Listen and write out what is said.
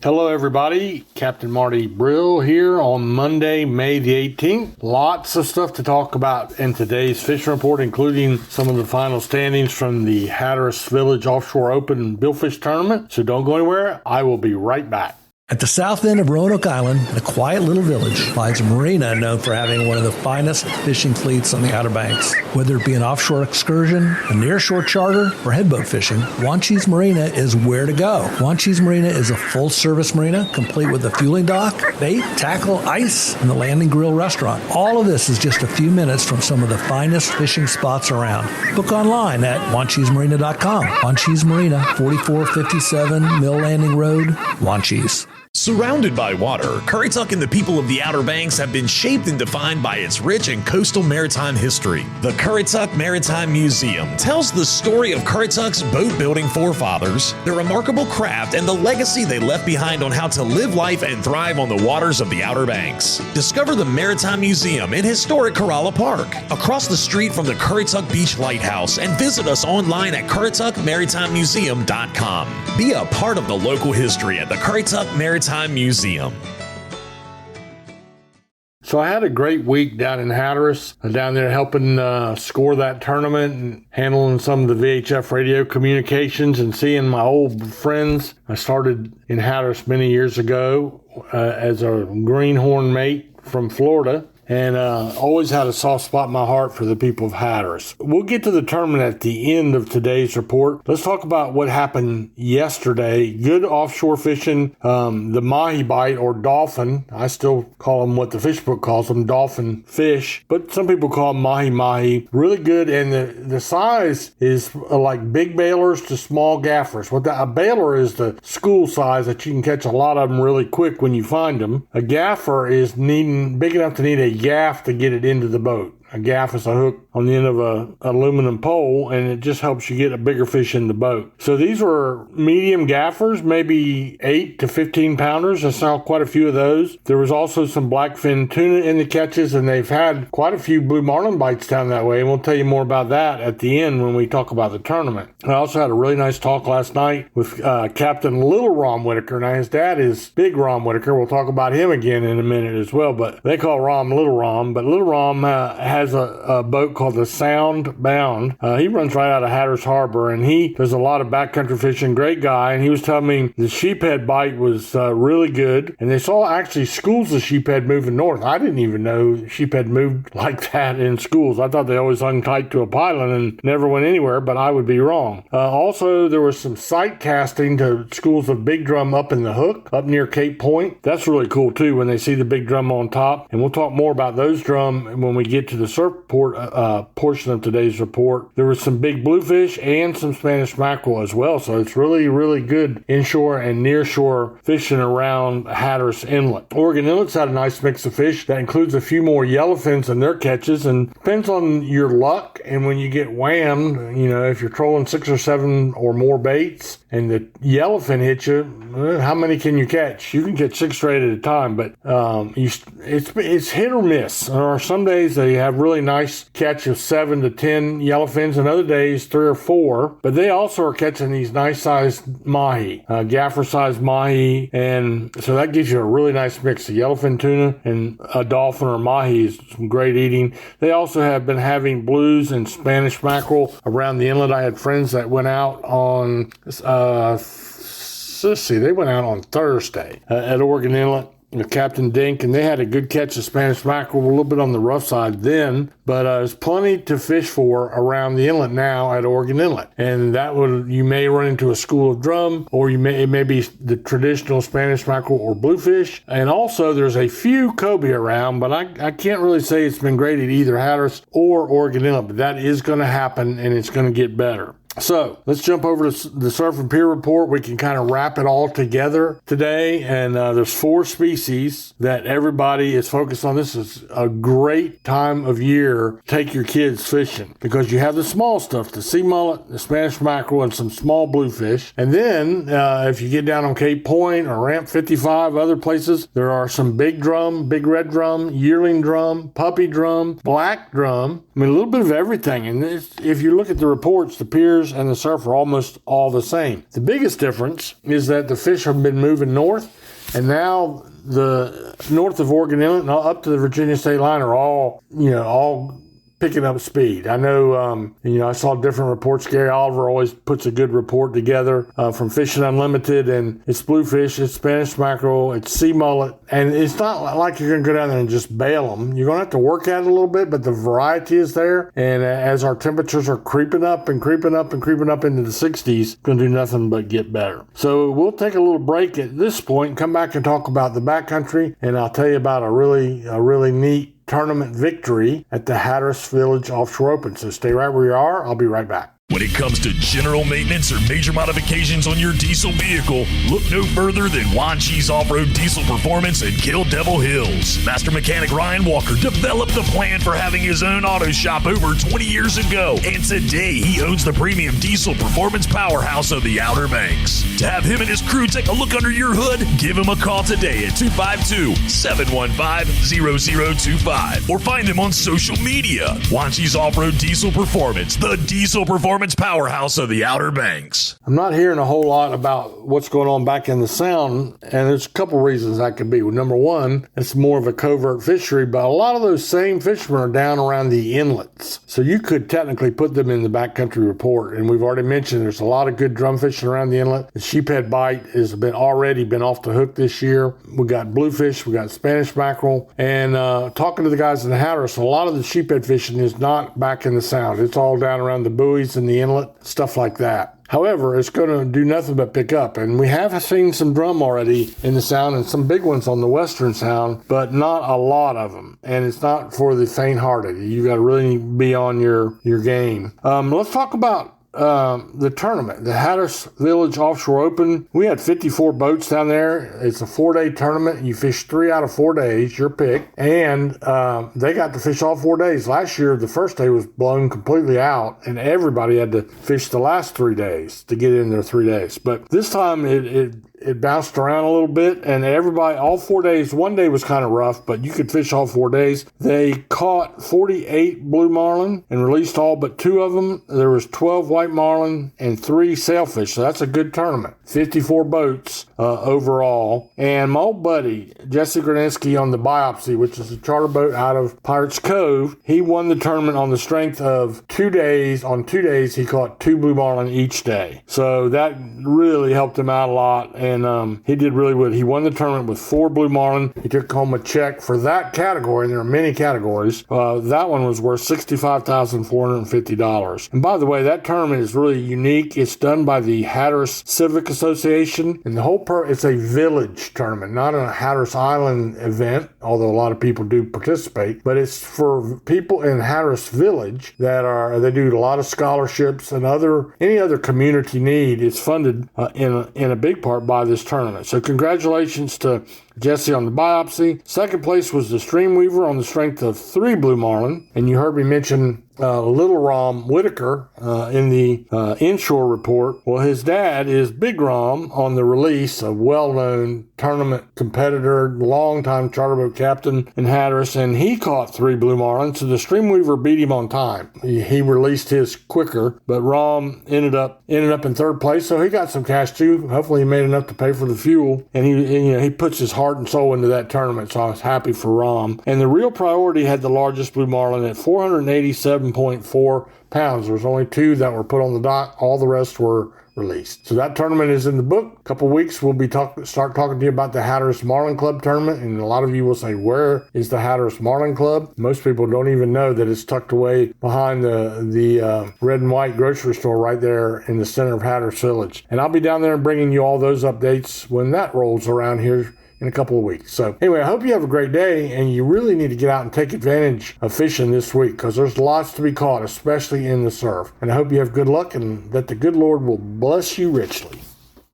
Hello everybody, Captain Marty Brill here on Monday, May the 18th. Lots of stuff to talk about in today's fishing report, including some of the final standings from the Hatteras Village Offshore Open Billfish Tournament. So don't go anywhere, I will be right back. At the south end of Roanoke Island, in a quiet little village, lies a marina known for having one of the finest fishing fleets on the Outer Banks. Whether it be an offshore excursion, a nearshore charter, or headboat fishing, Wanchese Marina is where to go. Wanchese Marina is a full-service marina, complete with a fueling dock, bait, tackle, ice, and the landing grill restaurant. All of this is just a few minutes from some of the finest fishing spots around. Book online at wanchesemarina.com. Wanchese Marina, 4457 Mill Landing Road, Wanchese. Surrounded by water, Currituck and the people of the Outer Banks have been shaped and defined by its rich and coastal maritime history. The Currituck Maritime Museum tells the story of Currituck's boat-building forefathers, their remarkable craft, and the legacy they left behind on how to live life and thrive on the waters of the Outer Banks. Discover the Maritime Museum in historic Corolla Park, across the street from the Currituck Beach Lighthouse, and visit us online at currituckmaritimemuseum.com. Be a part of the local history at the Currituck Maritime Museum. So I had a great week down in Hatteras, down there helping score that tournament and handling some of the VHF radio communications and seeing my old friends. I started in Hatteras many years ago as a greenhorn mate from Florida. And always had a soft spot in my heart for the people of Hatteras. We'll get to the tournament at the end of today's report. Let's talk about what happened yesterday. Good offshore fishing, the mahi bite or dolphin. I still call them what the fish book calls them, dolphin fish. But some people call them mahi. Really good, and the size is like big bailers to small gaffers. A bailer is the school size that you can catch a lot of them really quick when you find them. A gaffer is big enough to need a gaff to get it into the boat. A gaff is a hook on the end of a aluminum pole, and it just helps you get a bigger fish in the boat. So these were medium gaffers, maybe 8 to 15 pounders. I saw quite a few of those. There was also some blackfin tuna in the catches, and they've had quite a few blue marlin bites down that way, and we'll tell you more about that at the end when we talk about the tournament. I also had a really nice talk last night with Captain Little Rom Whitaker. Now, his dad is Big Rom Whitaker. We'll talk about him again in a minute as well, but they call Rom Little Rom. But Little Rom has a boat called the Sound Bound. He runs right out of Hatteras Harbor, and he does a lot of backcountry fishing. Great guy, and he was telling me the sheephead bite was really good, and they saw actually schools of sheephead moving north. I didn't even know sheephead moved like that in schools. I thought they always hung tight to a pylon and never went anywhere, but I would be wrong. Also, there was some sight casting to schools of big drum up in the hook, up near Cape Point. That's really cool too when they see the big drum on top, and we'll talk more about those drum when we get to the surf portion of today's report. There was some big bluefish and some Spanish mackerel as well, so it's really, really good inshore and nearshore fishing around Hatteras Inlet. Oregon Inlet's had a nice mix of fish that includes a few more yellowfins in their catches, and depends on your luck. And when you get whammed, if you're trolling 6 or 7 or more baits and the yellowfin hits you, how many can you catch? You can catch 6 straight at a time, but it's hit or miss. There are some days they have really nice catch of 7 to 10 yellowfins, and other days 3 or 4. But they also are catching these nice sized mahi, gaffer sized mahi, and so that gives you a really nice mix of yellowfin tuna and a dolphin or mahi is some great eating. They also have been having blues and Spanish mackerel around the inlet. I had friends that went out on they went out on Thursday at Oregon Inlet with Captain Dink, and they had a good catch of Spanish mackerel, a little bit on the rough side then, but there's plenty to fish for around the inlet now at Oregon Inlet. And you may run into a school of drum, or it may be the traditional Spanish mackerel or bluefish. And also there's a few cobia around, but I can't really say it's been great at either Hatteras or Oregon Inlet, but that is going to happen, and it's going to get better. So let's jump over to the Surf and Pier report. We can kind of wrap it all together today. And there's 4 species that everybody is focused on. This is a great time of year to take your kids fishing because you have the small stuff, the sea mullet, the Spanish mackerel, and some small bluefish. And then if you get down on Cape Point or Ramp 55, other places, there are some big drum, big red drum, yearling drum, puppy drum, black drum. I mean, a little bit of everything. And if you look at the reports, the piers temperatures and the surf are almost all the same. The biggest difference is that the fish have been moving north, and now the north of Oregon Inlet and up to the Virginia state line are all picking up speed. I know, I saw different reports. Gary Oliver always puts a good report together from Fishing Unlimited, and it's bluefish, it's Spanish mackerel, it's sea mullet, and it's not like you're going to go down there and just bail them. You're going to have to work at it a little bit, but the variety is there, and as our temperatures are creeping up and creeping up and creeping up into the 60s, it's going to do nothing but get better. So we'll take a little break at this point and come back and talk about the backcountry, and I'll tell you about a really neat tournament victory at the Hatteras Village Offshore Open. So stay right where you are. I'll be right back. When it comes to general maintenance or major modifications on your diesel vehicle, look no further than Wanchi's Off-Road Diesel Performance in Kill Devil Hills. Master mechanic Ryan Walker developed the plan for having his own auto shop over 20 years ago, and today he owns the premium diesel performance powerhouse of the Outer Banks. To have him and his crew take a look under your hood, give him a call today at 252-715-0025 or find him on social media. Wanchi's Off-Road Diesel Performance, the diesel performance powerhouse of the Outer Banks. I'm not hearing a whole lot about what's going on back in the Sound, and there's a couple reasons that could be. Well, number one, it's more of a covert fishery, but a lot of those same fishermen are down around the inlets. So you could technically put them in the backcountry report. And we've already mentioned there's a lot of good drum fishing around the inlet. The sheephead bite has already been off the hook this year. We got bluefish, we got Spanish mackerel, and talking to the guys in the Hatteras, a lot of the sheephead fishing is not back in the Sound. It's all down around the buoys and the inlet, stuff like that. However, it's going to do nothing but pick up, and we have seen some drum already in the Sound and some big ones on the Western Sound, but not a lot of them, and it's not for the faint-hearted. You got to really be on your game. Let's talk about the tournament, the Hatteras Village Offshore Open. We had 54 boats down there. It's a 4-day tournament. You fish 3 out of 4 days, your pick, and they got to fish all 4 days. Last year, the first day was blown completely out, and everybody had to fish the last 3 days to get in their 3 days. But this time, it bounced around a little bit, and everybody, all 4 days, one day was kind of rough, but you could fish all 4 days. They caught 48 blue marlin and released all but 2 of them. There was 12 white marlin and 3 sailfish, so that's a good tournament. 54 boats overall. And my old buddy, Jesse Graninsky on the Biopsy, which is a charter boat out of Pirates Cove, he won the tournament on the strength of 2 days. On 2 days, he caught 2 blue marlin each day. So that really helped him out a lot. And he did really well. He won the tournament with 4 blue marlin. He took home a check for that category, and there are many categories. That one was worth $65,450. And by the way, that tournament is really unique. It's done by the Hatteras Civic Association, and the whole it's a village tournament, not a Hatteras Island event, although a lot of people do participate, but it's for people in Hatteras Village they do a lot of scholarships and any other community need. It's funded in a big part by this tournament. So congratulations to Jesse on the Biopsy. Second place was the Streamweaver on the strength of 3 blue marlin, and you heard me mention Little Rom Whitaker in the inshore report. Well, his dad is Big Rom on the release, a well-known tournament competitor, longtime charter boat captain in Hatteras, and he caught 3 blue marlin, so the Streamweaver beat him on time. He released his quicker, but Rom ended up in third place, so he got some cash too. Hopefully he made enough to pay for the fuel, and he puts his heart and soul into that tournament, so I was happy for Rom. And the Real Priority had the largest blue marlin at 487.4 pounds. There was only 2 that were put on the dock. All the rest were released. So that tournament is in the book. A couple weeks we'll be start talking to you about the Hatteras Marlin Club tournament, and a lot of you will say, where is the Hatteras Marlin Club? Most people don't even know that it's tucked away behind the red and white grocery store right there in the center of Hatteras Village. And I'll be down there and bringing you all those updates when that rolls around here in a couple of weeks. So anyway, I hope you have a great day, and you really need to get out and take advantage of fishing this week, because there's lots to be caught, especially in the surf. And I hope you have good luck, and that the good Lord will bless you richly.